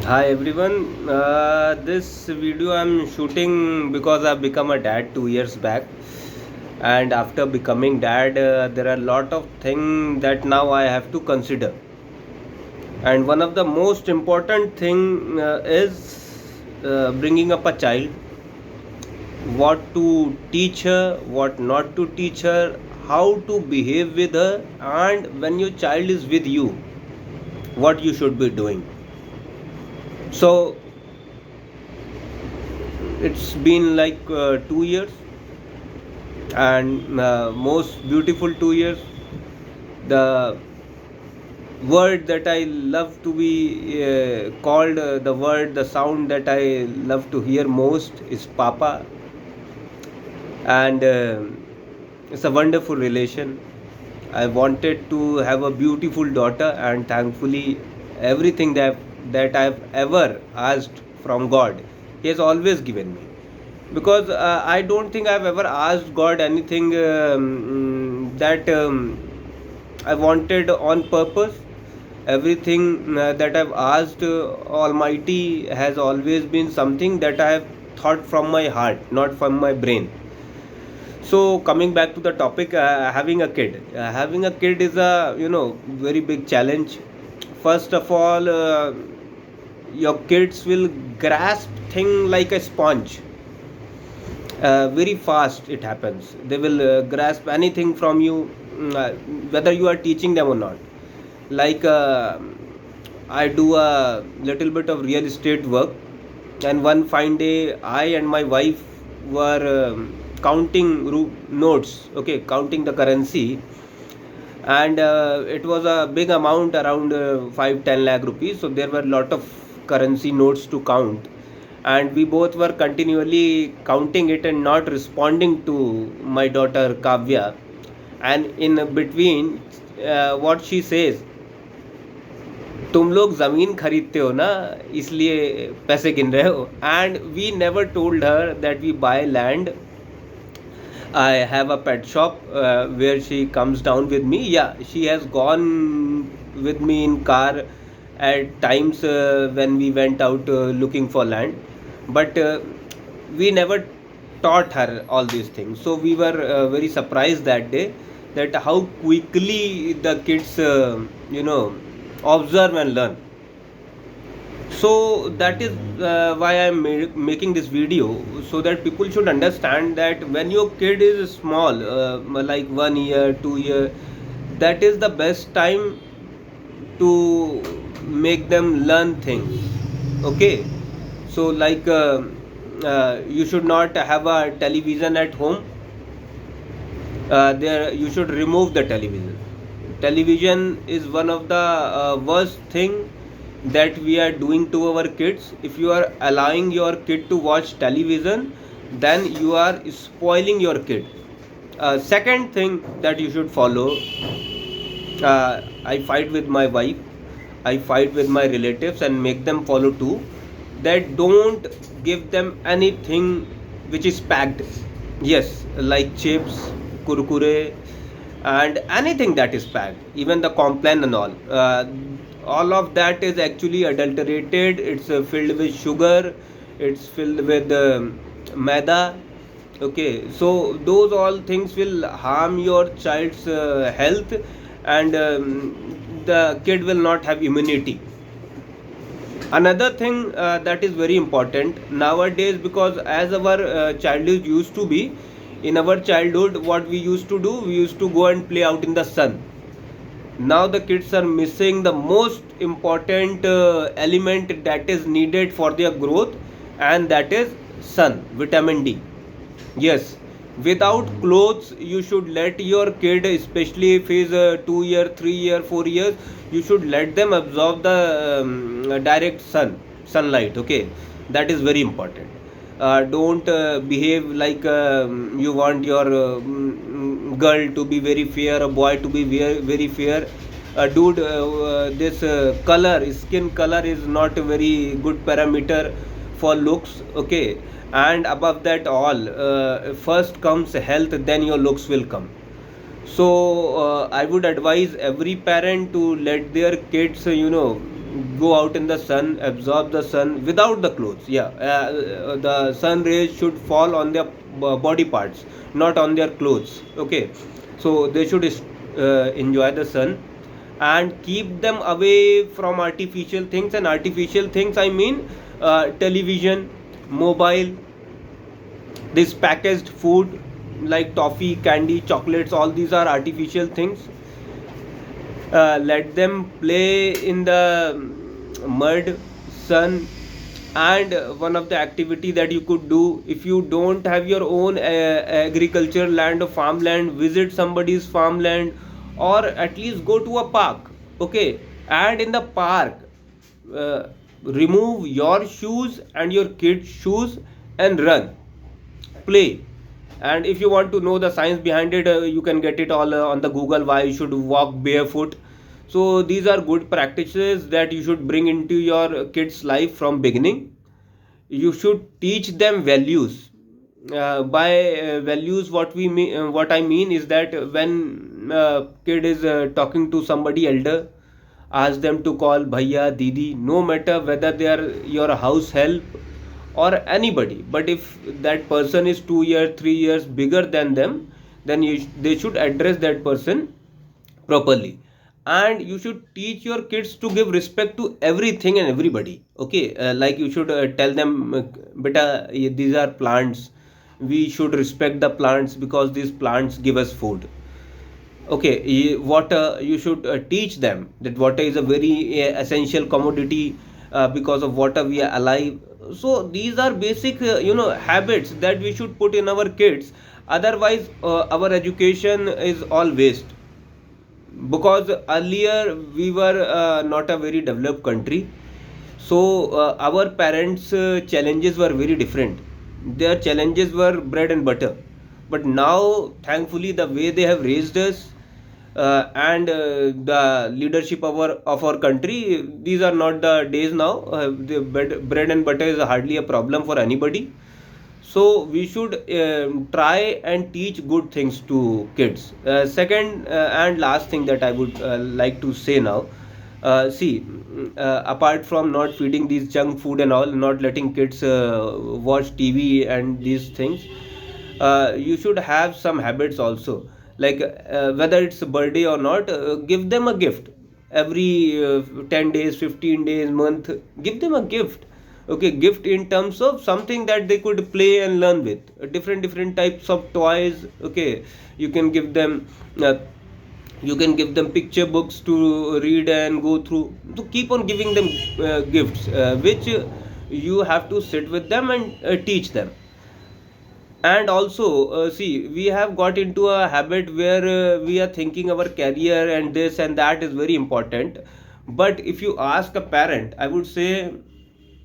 Hi everyone. This video I'm shooting because I've become a dad 2 years back, and after becoming dad, there are a lot of things that now I have to consider. And one of the most important thing is bringing up a child, what to teach her, what not to teach her, how to behave with her, and when your child is with you, what you should be doing. So it's been like 2 years, and most beautiful 2 years. The word that I love to be called, the word, the sound that I love to hear most is Papa, and it's a wonderful relation. I wanted to have a beautiful daughter, and thankfully, everything that I've ever asked from God, He has always given me. Because I don't think I've ever asked God anything that I wanted on purpose. Everything that I've asked Almighty has always been something that I have thought from my heart, not from my brain. So coming back to the topic, having a kid. Having a kid is a very big challenge. First of all, your kids will grasp thing like a sponge. Very fast it happens. They will grasp anything from you, whether you are teaching them or not. Like I do a little bit of real estate work, and one fine day I and my wife were counting notes, okay, counting the currency, and it was a big amount, around 5-10 lakh rupees. So there were a lot of currency notes to count, and we both were continually counting it and not responding to my daughter Kavya. And in between, what she says, तुम लोग ज़मीन खरीदते हो ना, इसलिए पैसे गिन रहे हो. And we never told her that we buy land. I have a pet shop where she comes down with me. Yeah, she has gone with me in car at times when we went out looking for land, but we never taught her all these things. So we were very surprised that day that how quickly the kids observe and learn. So that is why I'm making this video, so that people should understand that when your kid is small, like 1 year 2 year, that is the best time to make them learn things, okay. So like you should not have a television at home. There you should remove the television. Television is one of the worst thing that we are doing to our kids. If you are allowing your kid to watch television, then you are spoiling your kid. Second thing that you should follow, I fight with my wife, I fight with my relatives and make them follow too, that don't give them anything which is packed. Yes, like chips, kurkure, and anything that is packed, even the Complan and all of that is actually adulterated. It's filled with sugar, it's filled with maida, okay. So those all things will harm your child's health, and the kid will not have immunity. Another thing that is very important nowadays, because as our childhood used to be, in our childhood what we used to do, we used to go and play out in the sun. Now the kids are missing the most important element that is needed for their growth, and that is sun, vitamin D. Yes, without clothes you should let your kid, especially if he is 2 year 3 year 4 years, you should let them absorb the direct sunlight, okay. That is very important. Don't behave like you want your girl to be very fair, a boy to be very, very fair. Dude, this color, skin color is not a very good parameter for looks, okay. And above that all, first comes health, then your looks will come. So I would advise every parent to let their kids go out in the sun, absorb the sun without the clothes. Yeah, the sun rays should fall on their body parts, not on their clothes. Okay, so they should enjoy the sun and keep them away from artificial things. And artificial things, I mean television, mobile, this packaged food like toffee, candy, chocolates, all these are artificial things. Let them play in the mud, sun. And one of the activity that you could do, if you don't have your own agriculture land or farmland, visit somebody's farmland, or at least go to a park. Okay, and in the park, remove your shoes and your kids shoes and run, play. And if you want to know the science behind it, you can get it all on the Google, why you should walk barefoot. So these are good practices that you should bring into your kids life from beginning. You should teach them values. By values, what I mean is that when kid is talking to somebody elder, ask them to call bhaiya, didi, no matter whether they are your house help or anybody. But if that person is 2 years 3 years bigger than them, then they should address that person properly. And you should teach your kids to give respect to everything and everybody. Okay, like you should tell them, beta, these are plants, we should respect the plants because these plants give us food. Okay, water, you should teach them that water is a very essential commodity. Because of water we are alive. So these are basic habits that we should put in our kids. Otherwise our education is all waste. Because earlier we were not a very developed country, so our parents challenges were very different. Their challenges were bread and butter. But now thankfully the way they have raised us, and the leadership of our country, these are not the days now. The bread and butter is hardly a problem for anybody. So we should try and teach good things to kids. Second and last thing that I would like to say now, see, apart from not feeding these junk food and all, not letting kids watch TV and these things, you should have some habits also. Like whether it's a birthday or not, give them a gift every 10 days, 15 days, month. Give them a gift. Okay, gift in terms of something that they could play and learn with. Different types of toys. Okay, you can give them uh, you can give them picture books to read and go through. To keep on giving them gifts, which you have to sit with them and teach them. And also see, we have got into a habit where we are thinking our career and this and that is very important. But if you ask a parent, I would say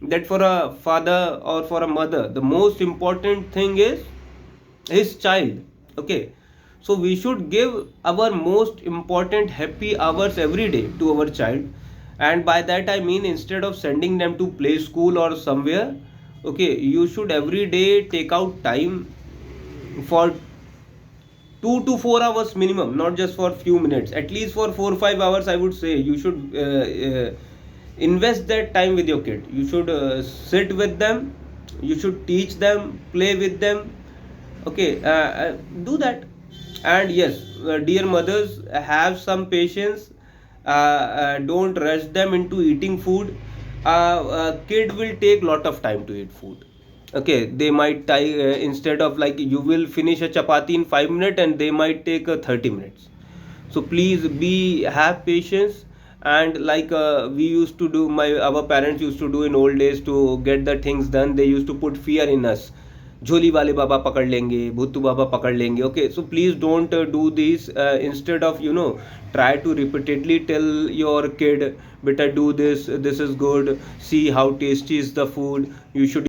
that for a father or for a mother, the most important thing is his child. Okay, so we should give our most important happy hours every day to our child. And by that I mean, instead of sending them to play school or somewhere, okay, you should every day take out time for 2 to 4 hours minimum, not just for few minutes, at least for 4 or 5 hours. I would say you should invest that time with your kid. You should sit with them, you should teach them, play with them. Okay, do that. And yes, dear mothers, have some patience. Don't rush them into eating food. Kid will take lot of time to eat food. Okay, they might instead of, like, you will finish a chapati in 5 minutes and they might take 30 minutes. So please be have patience. And like we used to do, my our parents used to do in old days to get the things done, they used to put fear in us. झोली वाले बाबा पकड़ लेंगे, भूतू बाबा पकड़ लेंगे. Okay, so please don't do this. Instead of, try to repeatedly tell your kid, better do this, this is good, see how tasty is the food, you should